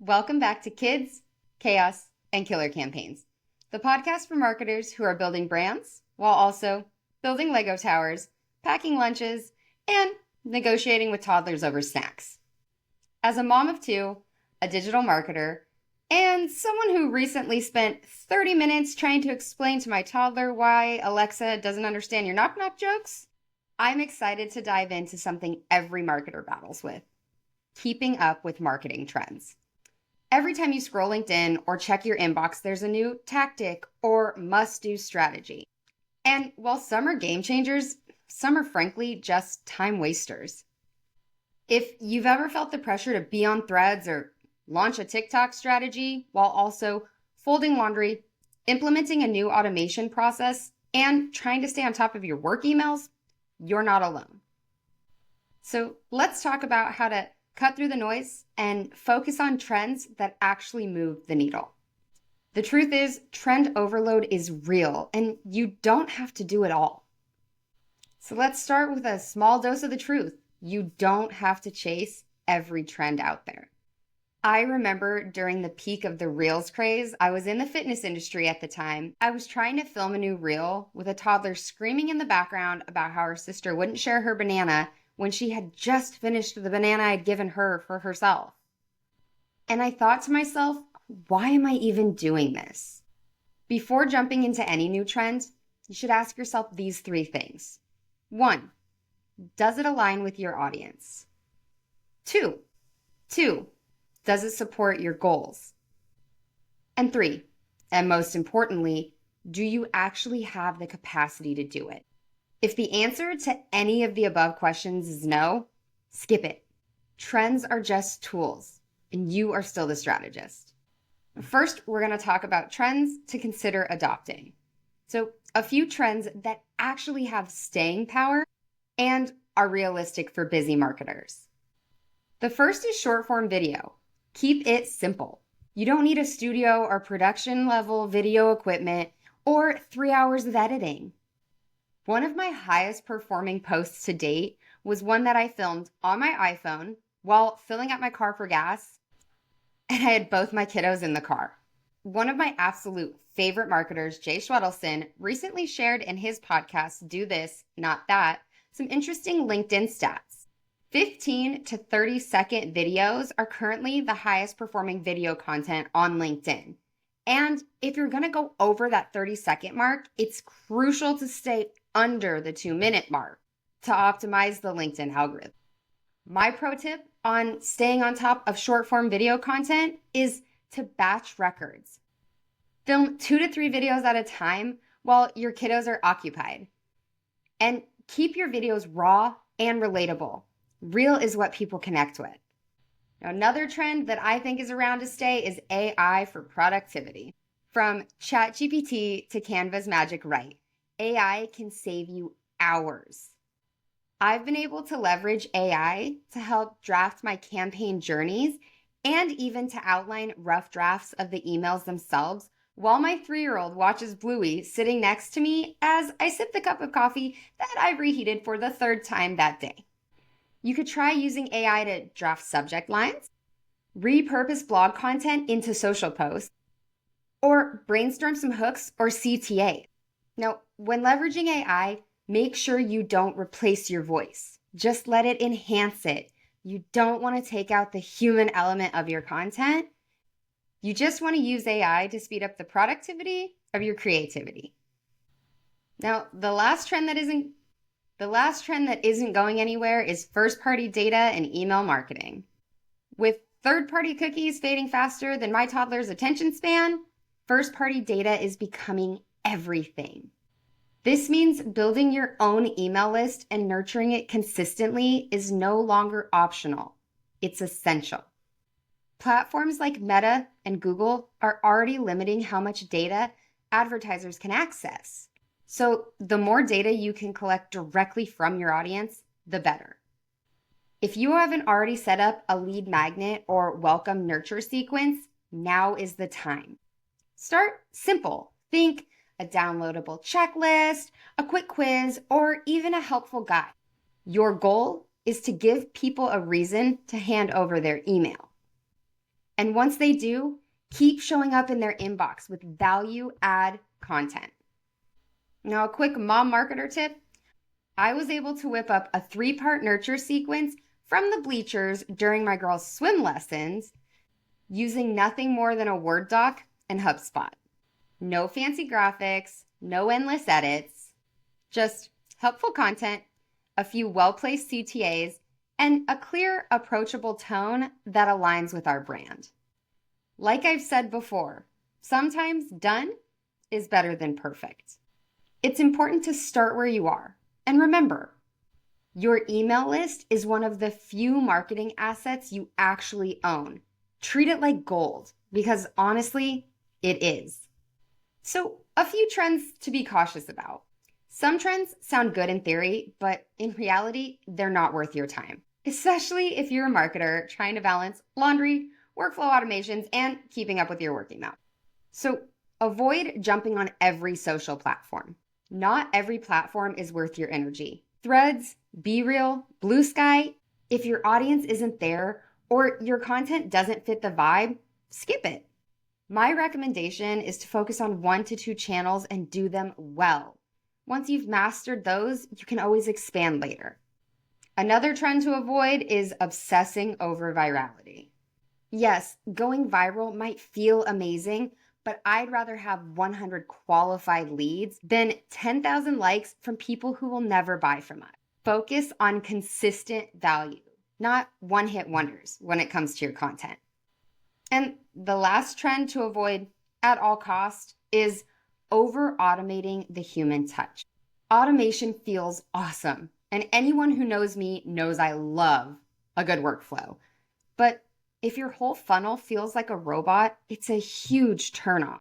Welcome back to Kids, Chaos, and Killer Campaigns, the podcast for marketers who are building brands while also building Lego towers, packing lunches, and negotiating with toddlers over snacks. As a mom of two, a digital marketer, and someone who recently spent 30 minutes trying to explain to my toddler why Alexa doesn't understand your knock-knock jokes, I'm excited to dive into something every marketer battles with: keeping up with marketing trends. Every time you scroll LinkedIn or check your inbox, there's a new tactic or must-do strategy. And while some are game changers, some are frankly just time wasters. If you've ever felt the pressure to be on Threads or launch a TikTok strategy while also folding laundry, implementing a new automation process, and trying to stay on top of your work emails, you're not alone. So let's talk about how to cut through the noise and focus on trends that actually move the needle. The truth is, trend overload is real, and you don't have to do it all. So let's start with a small dose of the truth. You don't have to chase every trend out there. I remember during the peak of the Reels craze, I was in the fitness industry at the time. I was trying to film a new Reel with a toddler screaming in the background about how her sister wouldn't share her banana when she had just finished the banana I'd given her for herself. And I thought to myself, why am I even doing this? Before jumping into any new trend, you should ask yourself these three things. 1, does it align with your audience? 2, does it support your goals? And 3, and most importantly, do you actually have the capacity to do it? If the answer to any of the above questions is no, skip it. Trends are just tools, and you are still the strategist. First, we're going to talk about trends to consider adopting. So, a few trends that actually have staying power and are realistic for busy marketers. The first is short-form video. Keep it simple. You don't need a studio or production-level video equipment or 3 hours of editing. One of my highest performing posts to date was one that I filmed on my iPhone while filling up my car for gas, and I had both my kiddos in the car. One of my absolute favorite marketers, Jay Schwedelson, recently shared in his podcast, Do This, Not That, some interesting LinkedIn stats. 15 to 30 second videos are currently the highest performing video content on LinkedIn. And if you're going to go over that 30-second mark, it's crucial to stay under the 2-minute mark to optimize the LinkedIn algorithm. My pro tip on staying on top of short-form video content is to batch records. Film 2 to 3 videos at a time while your kiddos are occupied. And keep your videos raw and relatable. Real is what people connect with. Now, another trend that I think is around to stay is AI for productivity. From ChatGPT to Canva's Magic Write, AI can save you hours. I've been able to leverage AI to help draft my campaign journeys and even to outline rough drafts of the emails themselves while my 3-year-old watches Bluey sitting next to me as I sip the cup of coffee that I reheated for the 3rd time that day. You could try using AI to draft subject lines, repurpose blog content into social posts, or brainstorm some hooks or CTA. Now, when leveraging AI, make sure you don't replace your voice. Just let it enhance it. You don't want to take out the human element of your content. You just want to use AI to speed up the productivity of your creativity. Now, the last trend that isn't going anywhere is first-party data and email marketing. With third-party cookies fading faster than my toddler's attention span, first-party data is becoming everything. This means building your own email list and nurturing it consistently is no longer optional. It's essential. Platforms like Meta and Google are already limiting how much data advertisers can access. So the more data you can collect directly from your audience, the better. If you haven't already set up a lead magnet or welcome nurture sequence, now is the time. Start simple. Think a downloadable checklist, a quick quiz, or even a helpful guide. Your goal is to give people a reason to hand over their email. And once they do, keep showing up in their inbox with value-add content. Now, a quick mom marketer tip. I was able to whip up a 3-part nurture sequence from the bleachers during my girls' swim lessons using nothing more than a Word doc and HubSpot. No fancy graphics, no endless edits, just helpful content, a few well-placed CTAs, and a clear, approachable tone that aligns with our brand. Like I've said before, sometimes done is better than perfect. It's important to start where you are. And remember, your email list is one of the few marketing assets you actually own. Treat it like gold, because honestly, it is. So, a few trends to be cautious about. Some trends sound good in theory, but in reality, they're not worth your time, especially if you're a marketer trying to balance laundry, workflow automations, and keeping up with your work email. So, avoid jumping on every social platform. Not every platform is worth your energy. Threads, BeReal, Blue Sky, if your audience isn't there or your content doesn't fit the vibe, skip it. My recommendation is to focus on 1 to 2 channels and do them well. Once you've mastered those, you can always expand later. Another trend to avoid is obsessing over virality. Yes, going viral might feel amazing, but I'd rather have 100 qualified leads than 10,000 likes from people who will never buy from us. Focus on consistent value, not one-hit wonders when it comes to your content. And the last trend to avoid at all costs is over-automating the human touch. Automation feels awesome, and anyone who knows me knows I love a good workflow. But if your whole funnel feels like a robot, it's a huge turnoff.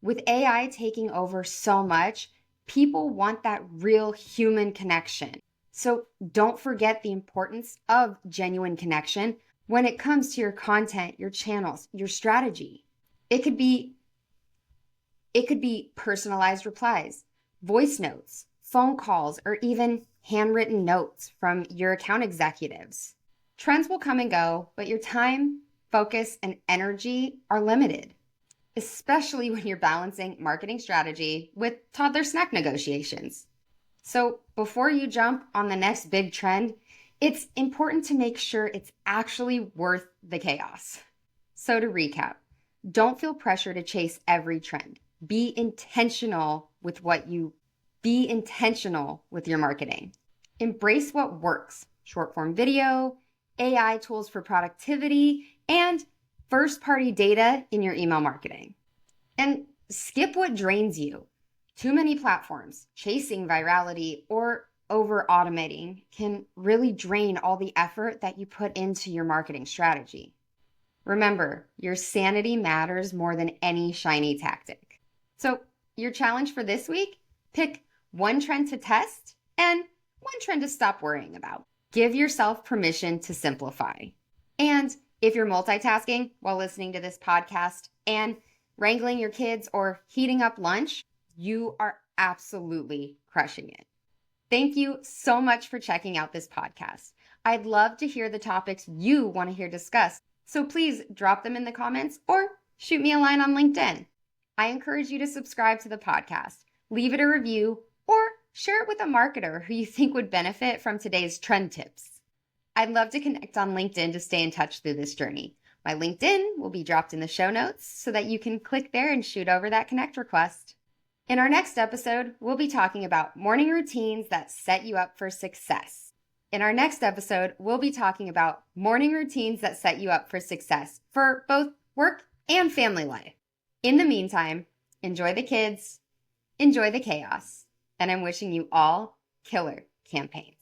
With AI taking over so much, people want that real human connection. So don't forget the importance of genuine connection when it comes to your content, your channels, your strategy. It could be personalized replies, voice notes, phone calls, or even handwritten notes from your account executives. Trends will come and go, but your time, focus, and energy are limited, especially when you're balancing marketing strategy with toddler snack negotiations. So before you jump on the next big trend, it's important to make sure it's actually worth the chaos. So to recap, don't feel pressure to chase every trend. Be intentional with your marketing. Embrace what works. Short-form video, AI tools for productivity, and first-party data in your email marketing. And skip what drains you. Too many platforms, chasing virality, or over-automating can really drain all the effort that you put into your marketing strategy. Remember, your sanity matters more than any shiny tactic. So your challenge for this week, pick one trend to test and one trend to stop worrying about. Give yourself permission to simplify. And if you're multitasking while listening to this podcast and wrangling your kids or heating up lunch, you are absolutely crushing it. Thank you so much for checking out this podcast. I'd love to hear the topics you want to hear discussed, so please drop them in the comments or shoot me a line on LinkedIn. I encourage you to subscribe to the podcast, leave it a review, or share it with a marketer who you think would benefit from today's trend tips. I'd love to connect on LinkedIn to stay in touch through this journey. My LinkedIn will be dropped in the show notes so that you can click there and shoot over that connect request. In our next episode, we'll be talking about morning routines that set you up for success. For both work and family life. In the meantime, enjoy the kids, enjoy the chaos, and I'm wishing you all killer campaigns.